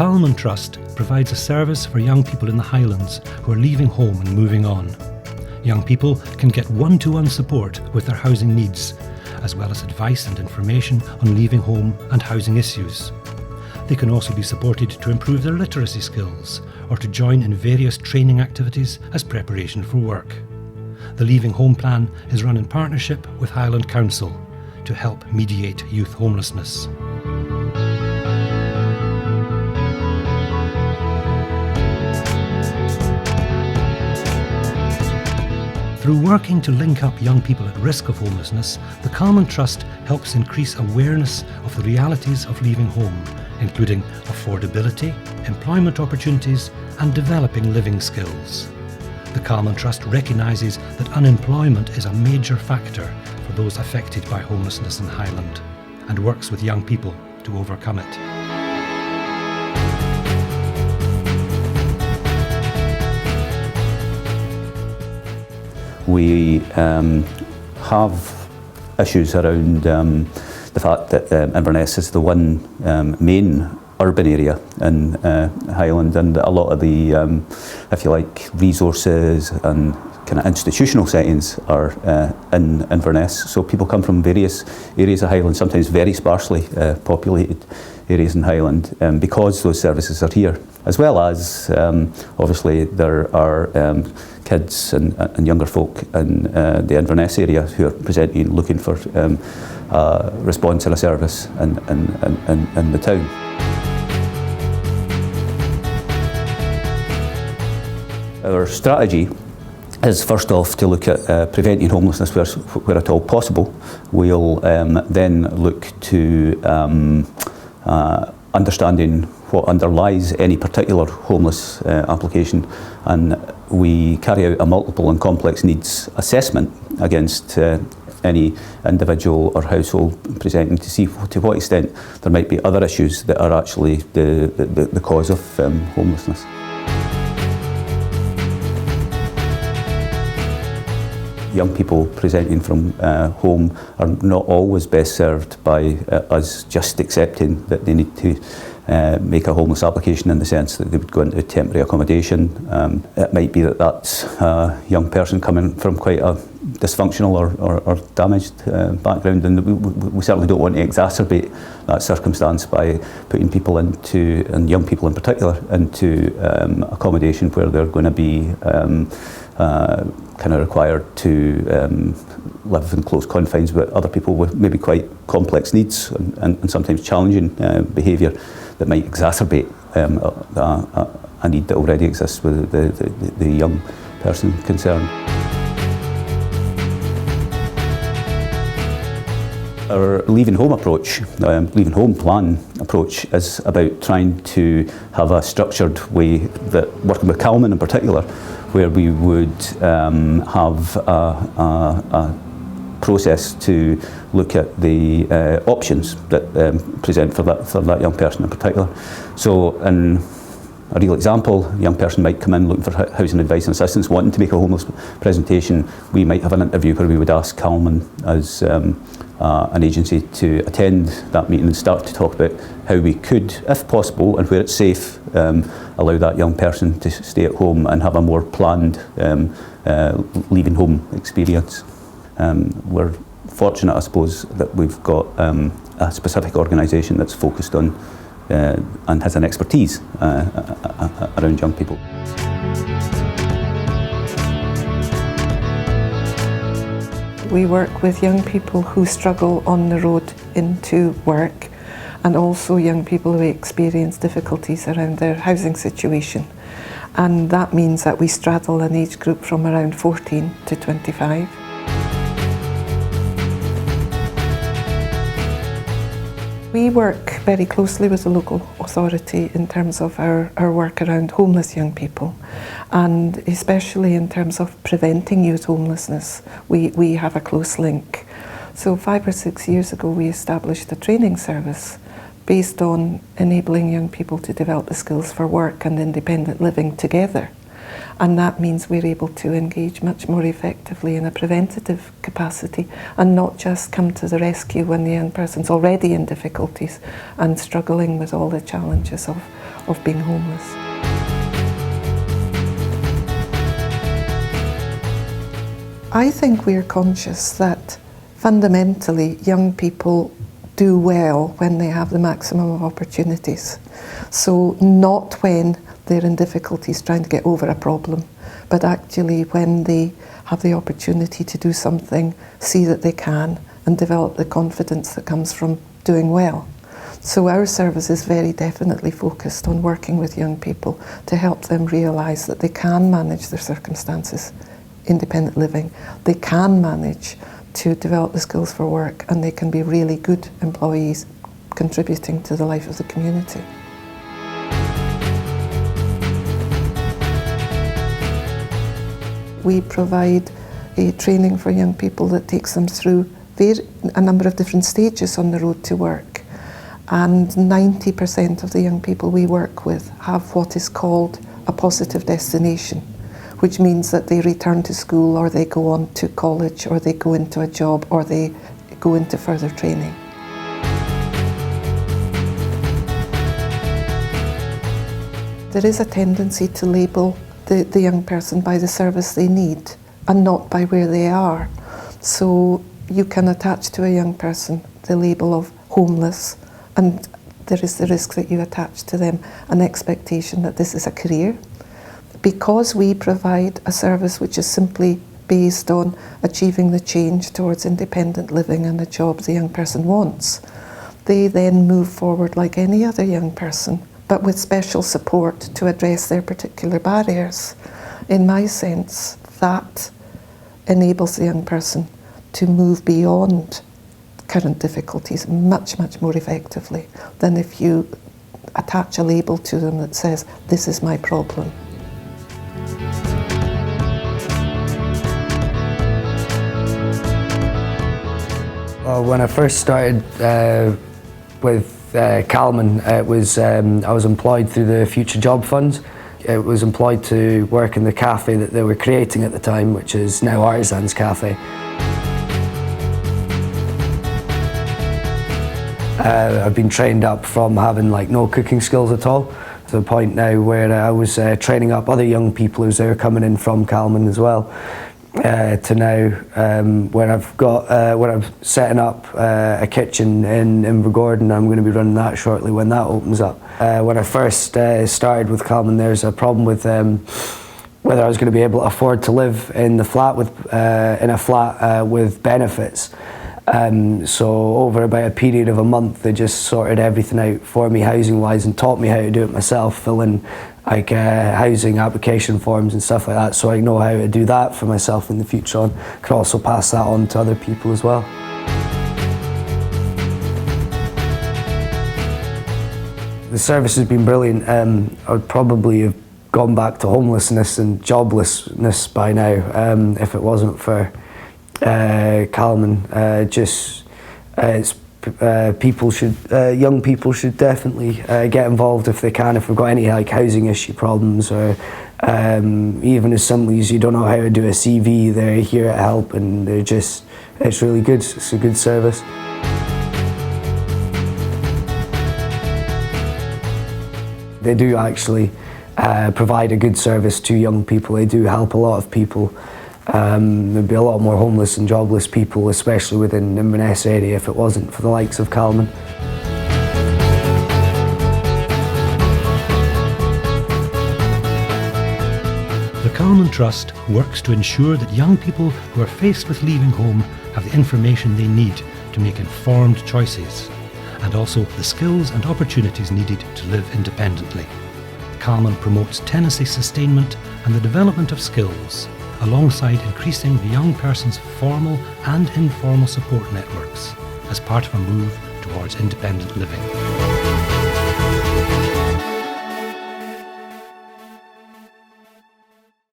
Calman Trust provides a service for young people in the Highlands who are leaving home and moving on. Young people can get one-to-one support with their housing needs, as well as advice and information on leaving home and housing issues. They can also be supported to improve their literacy skills or to join in various training activities as preparation for work. The Leaving Home Plan is run in partnership with Highland Council to help mediate youth homelessness. Through working to link up young people at risk of homelessness, the Calman Trust helps increase awareness of the realities of leaving home, including affordability, employment opportunities and developing living skills. The Calman Trust recognises that unemployment is a major factor for those affected by homelessness in Highland and works with young people to overcome it. We have issues around the fact that Inverness is the one main urban area in Highland, and a lot of the, if you like, resources and kind of institutional settings are in Inverness. So people come from various areas of Highland, sometimes very sparsely populated areas in Highland, because those services are here. As well as, obviously, there are kids and younger folk in the Inverness area who are presenting, looking for a response and a service in the town. Our strategy is first off to look at preventing homelessness where at all possible. We'll then look to understanding what underlies any particular homeless application, and we carry out a multiple and complex needs assessment against any individual or household presenting to see to what extent there might be other issues that are actually the cause of homelessness. Young people presenting from home are not always best served by us just accepting that they need to make a homeless application, in the sense that they would go into temporary accommodation. It might be that that's a young person coming from quite a dysfunctional or damaged background, and we certainly don't want to exacerbate that circumstance by putting people into, and young people in particular, into accommodation where they're going to be kind of required to live in close confines with other people with maybe quite complex needs and sometimes challenging behaviour that might exacerbate a need that already exists with the young person concerned. Our Leaving Home approach, Leaving Home Plan approach, is about trying to have a structured way, that working with Calman in particular, where we would have a process to look at the options that present for that young person in particular. So, in a real example, a young person might come in looking for housing advice and assistance, wanting to make a homeless presentation. We might have an interview where we would ask Calman as an agency to attend that meeting and start to talk about how we could, if possible and where it's safe, allow that young person to stay at home and have a more planned leaving home experience. We're fortunate, I suppose, that we've got a specific organisation that's focused on and has an expertise around young people. We work with young people who struggle on the road into work, and also young people who experience difficulties around their housing situation. And that means that we straddle an age group from around 14 to 25. We work very closely with the local authority in terms of our work around homeless young people, and especially in terms of preventing youth homelessness, we have a close link. So 5 or 6 years ago we established a training service based on enabling young people to develop the skills for work and independent living together. And that means we're able to engage much more effectively in a preventative capacity and not just come to the rescue when the young person's already in difficulties and struggling with all the challenges of being homeless. I think we're conscious that fundamentally young people do well when they have the maximum of opportunities. So not when they're in difficulties trying to get over a problem, but actually when they have the opportunity to do something, see that they can, and develop the confidence that comes from doing well. So our service is very definitely focused on working with young people to help them realise that they can manage their circumstances, independent living, they can manage to develop the skills for work, and they can be really good employees contributing to the life of the community. We provide a training for young people that takes them through a number of different stages on the road to work. And 90% of the young people we work with have what is called a positive destination, which means that they return to school, or they go on to college, or they go into a job, or they go into further training. There is a tendency to label the young person by the service they need and not by where they are. So you can attach to a young person the label of homeless, and there is the risk that you attach to them an expectation that this is a career. Because we provide a service which is simply based on achieving the change towards independent living and a job the young person wants, they then move forward like any other young person, but with special support to address their particular barriers. In my sense, that enables the young person to move beyond current difficulties much, much more effectively than if you attach a label to them that says, "This is my problem." Well, when I first started with Calman, it was I was employed through the Future Job Funds. It was employed to work in the cafe that they were creating at the time, which is now Artisans Cafe. I've been trained up from having no cooking skills at all, to the point now where I was training up other young people who were coming in from Calman as well. To now, when I'm setting up a kitchen in Invergordon. I'm going to be running that shortly when that opens up. When I first started with Calman, there's a problem with whether I was going to be able to afford to live in the flat in a flat with benefits. So over about a period of a month, they just sorted everything out for me housing-wise and taught me how to do it myself, fill in housing application forms and stuff like that, so I know how to do that for myself in the future on. Can also pass that on to other people as well. The service has been brilliant. I would probably have gone back to homelessness and joblessness by now if it wasn't for Calman. Young people should definitely get involved if they can, if we've got any housing issue problems, or even as simply as you don't know how to do a CV, they're here to help, and it's really good. It's a good service. They do actually provide a good service to young people. They do help a lot of people. There'd be a lot more homeless and jobless people, especially within Inverness area, if it wasn't for the likes of Calman. The Calman Trust works to ensure that young people who are faced with leaving home have the information they need to make informed choices, and also the skills and opportunities needed to live independently. Calman promotes tenancy sustainment and the development of skills, alongside increasing the young person's formal and informal support networks as part of a move towards independent living.